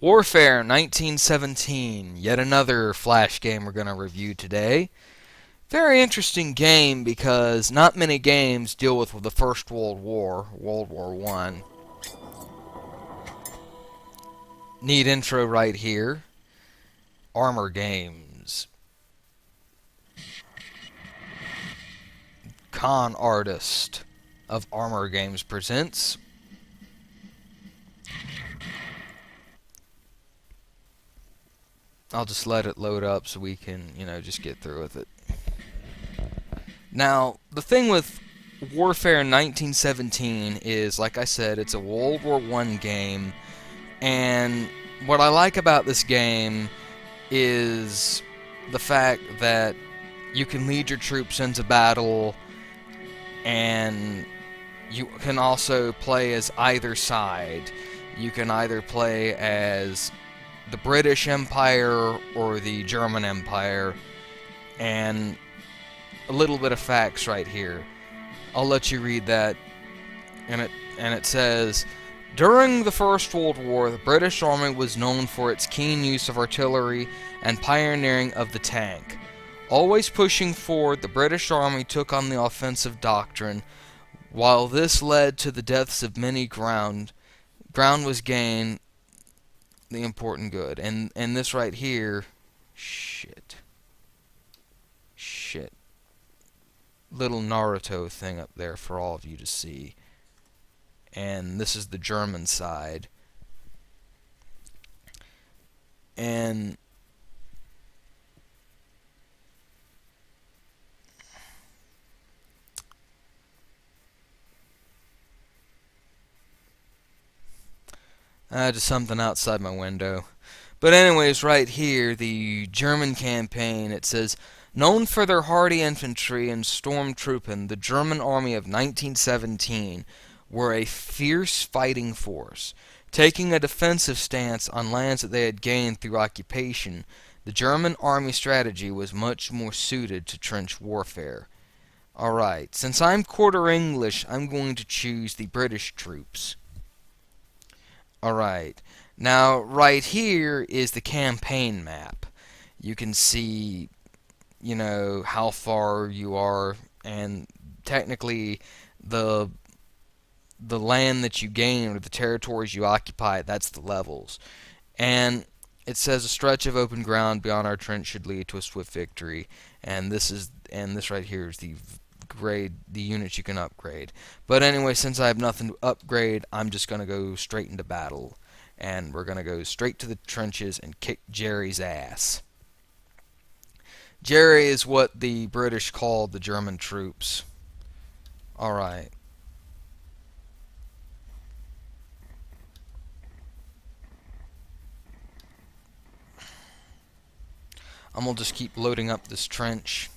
Warfare 1917, yet another Flash game we're going to review today. Very interesting game because not many games deal with the First World War, World War One. Neat intro right here. Armor Games. Con Artist of Armor Games presents. I'll just let it load up so we can, just get through with it. Now, the thing with Warfare 1917 is, like I said, it's a World War One game, and what I like about this game is the fact that you can lead your troops into battle, and you can also play as either side. You can either play as the British Empire or the German Empire, and a little bit of facts right here. I'll let you read that, and it says, during the First World War, the British Army was known for its keen use of artillery and pioneering of the tank. Always pushing forward, the British Army took on the offensive doctrine. While this led to the deaths of many, ground was gained, the important good. And this right here, shit. Little Naruto thing up there for all of you to see. And this is the German side. And just something outside my window. But anyways, right here, the German campaign, it says, known for their hardy infantry and stormtrooping, the German army of 1917 were a fierce fighting force. Taking a defensive stance on lands that they had gained through occupation, the German army strategy was much more suited to trench warfare. Alright, since I'm quarter English, I'm going to choose the British troops. Alright, now right here is the campaign map. You can see, how far you are, and technically the land that you gain or the territories you occupy, that's the levels. And it says a stretch of open ground beyond our trench should lead to a swift victory. And this right here is the units you can upgrade. But anyway, since I have nothing to upgrade, I'm just going to go straight into battle. And we're going to go straight to the trenches and kick Jerry's ass. Jerry is what the British called the German troops. Alright. I'm going to just keep loading up this trench.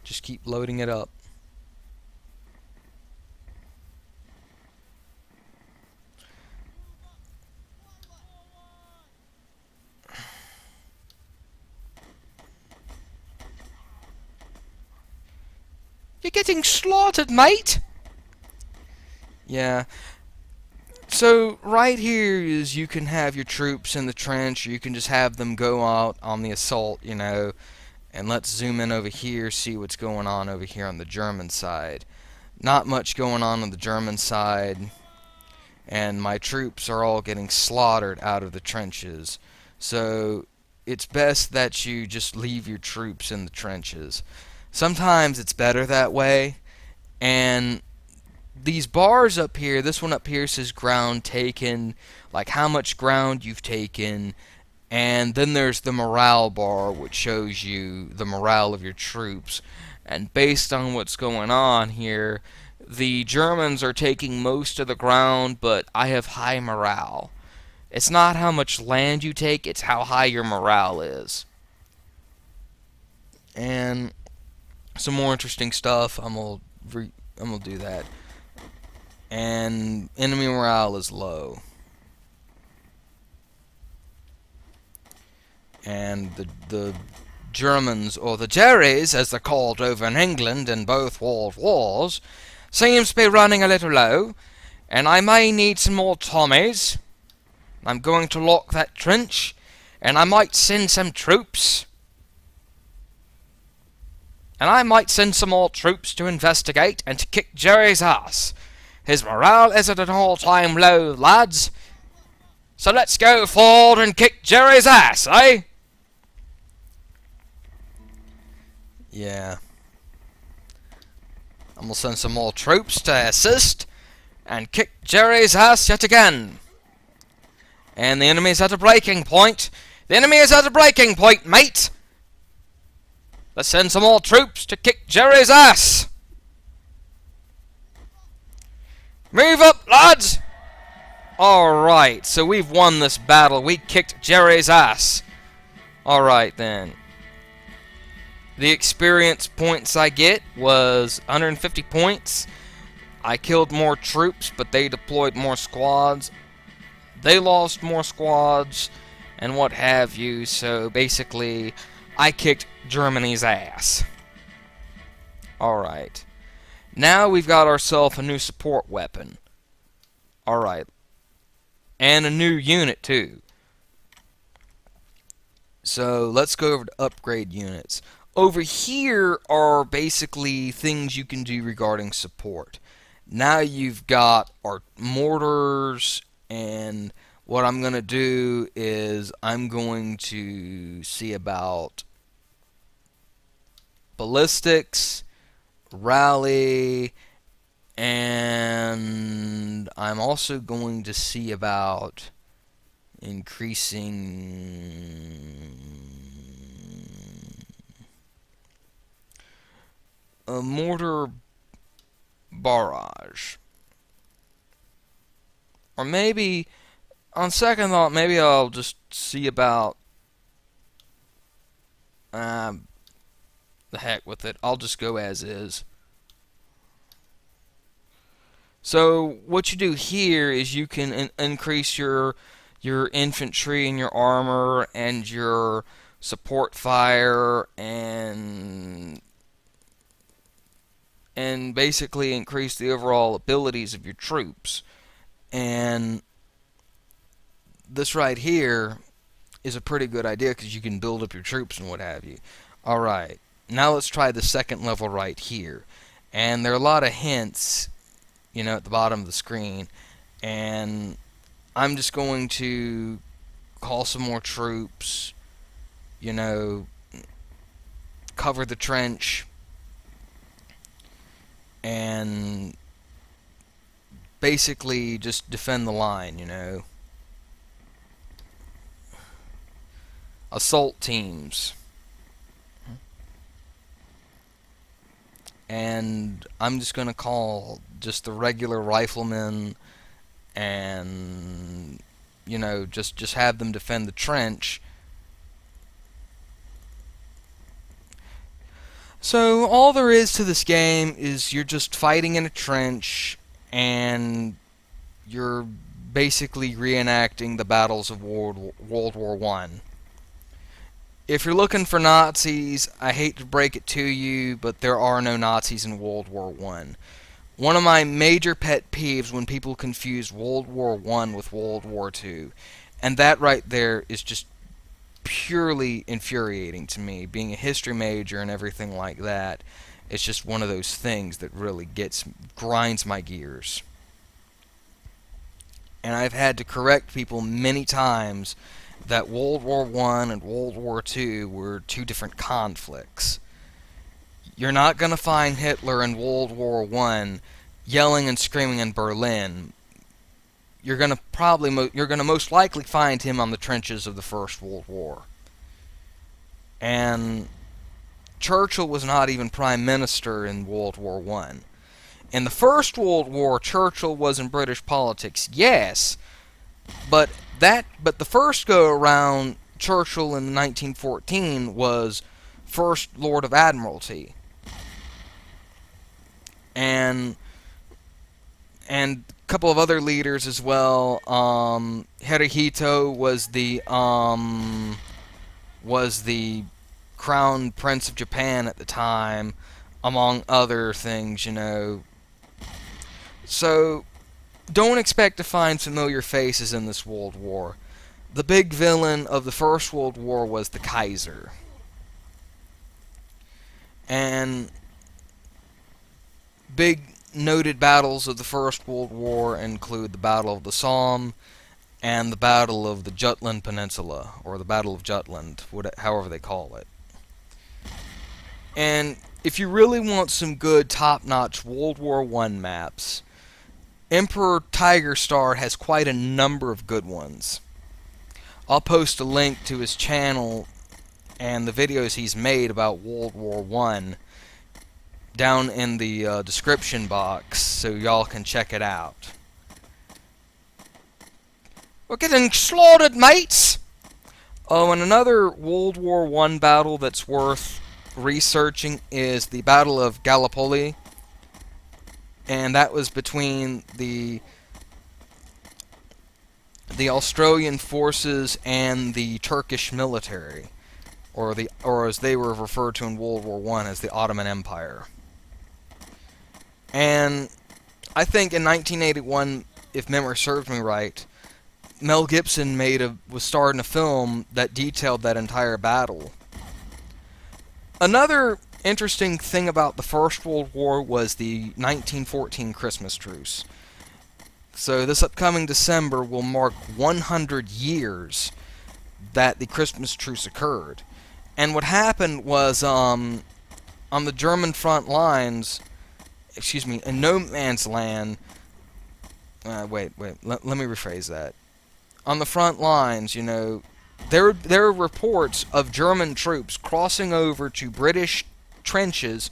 Just keep loading it up. You're getting slaughtered, mate! Yeah. So, right here is you can have your troops in the trench, or you can just have them go out on the assault, And let's zoom in over here, see what's going on over here on the German side. Not much going on the German side, and my troops are all getting slaughtered out of the trenches. So, it's best that you just leave your troops in the trenches. Sometimes it's better that way, and these bars up here, this one up here says ground taken, like how much ground you've taken, and then there's the morale bar, which shows you the morale of your troops. And based on what's going on here, the Germans are taking most of the ground, but I have high morale. It's not how much land you take, it's how high your morale is. And some more interesting stuff, I'm gonna do that. And enemy morale is low. And the Germans, or the Jerrys, as they're called over in England in both world wars, seems to be running a little low. And I may need some more Tommies. I'm going to lock that trench, and I might send some troops. And I might send some more troops to investigate and to kick Jerry's ass. His morale is at an all-time low, lads. So let's go forward and kick Jerry's ass, eh? Yeah. I'm gonna send some more troops to assist and kick Jerry's ass yet again. And the enemy's at a breaking point. The enemy is at a breaking point, mate. Let's send some more troops to kick Jerry's ass. Move up, lads. Alright, so we've won this battle. We kicked Jerry's ass. Alright then. The experience points I get was 150 points. I killed more troops, but they deployed more squads. They lost more squads, and what have you. So basically, I kicked Germany's ass. Alright. Now we've got ourselves a new support weapon. Alright. And a new unit, too. So, let's go over to upgrade units. Over here are basically things you can do regarding support. Now you've got our mortars, and what I'm going to do is I'm going to see about ballistics, rally, and I'm also going to see about increasing a mortar barrage. Or maybe, on second thought, maybe I'll just see about the heck with it. I'll just go as is. So what you do here is you can increase your infantry and your armor and your support fire and basically increase the overall abilities of your troops. And this right here is a pretty good idea because you can build up your troops and what have you. Alright, now let's try the second level right here. And there are a lot of hints, you know, at the bottom of the screen. And I'm just going to call some more troops, you know, cover the trench, and basically just defend the line, you know. Assault teams. And I'm just going to call just the regular riflemen and, you know, just have them defend the trench. So all there is to this game is you're just fighting in a trench and you're basically reenacting the battles of World War I. If you're looking for Nazis, I hate to break it to you, but there are no Nazis in World War I. One of my major pet peeves when people confuse World War I with World War II. And that right there is just purely infuriating to me. Being a history major and everything like that, it's just one of those things that really grinds my gears. And I've had to correct people many times that World War I and World War II were two different conflicts. You're not going to find Hitler in World War I yelling and screaming in Berlin. You're going to most likely find him on the trenches of the First World War. And Churchill was not even Prime Minister in World War I. In the First World War, Churchill was in British politics, yes, but the first go around, Churchill in 1914 was First Lord of Admiralty, and a couple of other leaders as well. Hirohito was the Crown Prince of Japan at the time, among other things, you know. So don't expect to find familiar faces in this World War. The big villain of the First World War was the Kaiser. And big noted battles of the First World War include the Battle of the Somme and the Battle of the Jutland Peninsula, or the Battle of Jutland, however they call it. And if you really want some good top-notch World War I maps, EmperorTigerStar has quite a number of good ones. I'll post a link to his channel and the videos he's made about World War I down in the description box so y'all can check it out. We're getting slaughtered, mates! Oh, and another World War I battle that's worth researching is the Battle of Gallipoli. And that was between the Australian forces and the Turkish military, or as they were referred to in World War I as the Ottoman Empire. And I think in 1981, if memory serves me right, Mel Gibson was starring a film that detailed that entire battle. Another interesting thing about the First World War was the 1914 Christmas truce. So this upcoming December will mark 100 years that the Christmas truce occurred. And what happened was, on the German front lines, in no man's land, let me rephrase that. On the front lines, there were reports of German troops crossing over to British trenches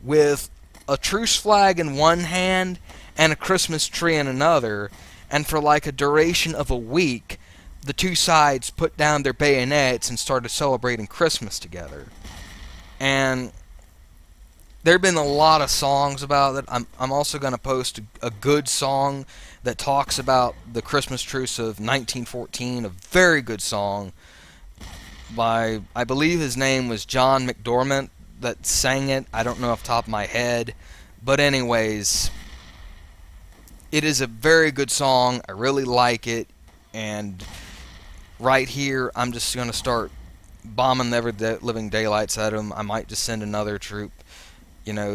with a truce flag in one hand and a Christmas tree in another, and for like a duration of a week, the two sides put down their bayonets and started celebrating Christmas together. And there have been a lot of songs about it. I'm also going to post a good song that talks about the Christmas truce of 1914, a very good song by, I believe his name was John McDormand that sang it. I don't know off the top of my head. But anyways, it is a very good song. I really like it. And right here, I'm just going to start bombing every living daylights at them. I might just send another troop,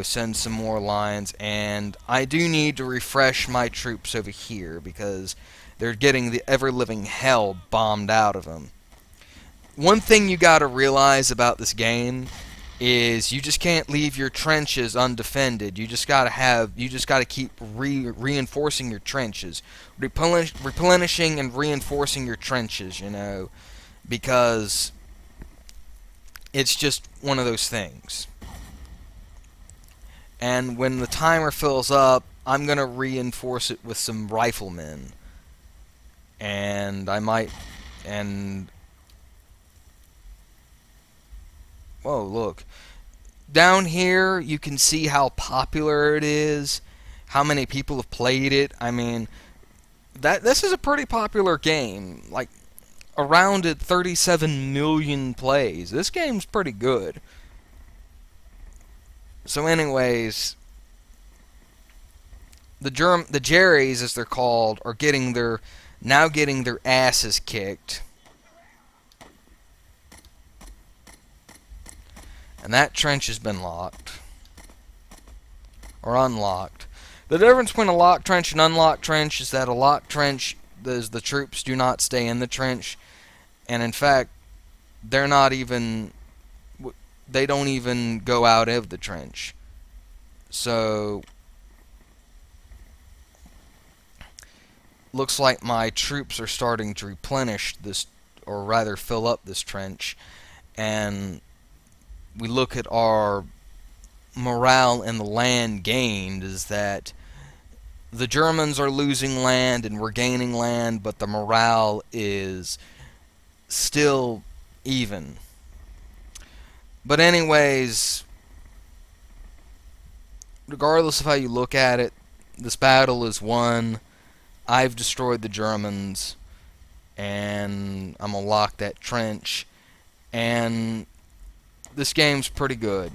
send some more lines. And I do need to refresh my troops over here because they're getting the ever-living hell bombed out of them. One thing you got to realize about this game is you just can't leave your trenches undefended. You just got to keep reinforcing your trenches, replenishing and reinforcing your trenches, because it's just one of those things. And when the timer fills up, I'm going to reinforce it with some riflemen. And whoa, look. Down here, you can see how popular it is, how many people have played it. I mean, this is a pretty popular game. Like, around at 37 million plays. This game's pretty good. So anyways, the Jerrys, as they're called, are now getting their asses kicked. And that trench has been locked. Or unlocked. The difference between a locked trench and unlocked trench is that a locked trench, the troops do not stay in the trench. And in fact, they don't even go out of the trench. So, looks like my troops are starting to replenish this, or rather fill up this trench. And we look at our morale in the land gained is that the Germans are losing land and we're gaining land, but the morale is still even. But anyways, regardless of how you look at it, this battle is won. I've destroyed the Germans, and I'm gonna lock that trench, and this game's pretty good.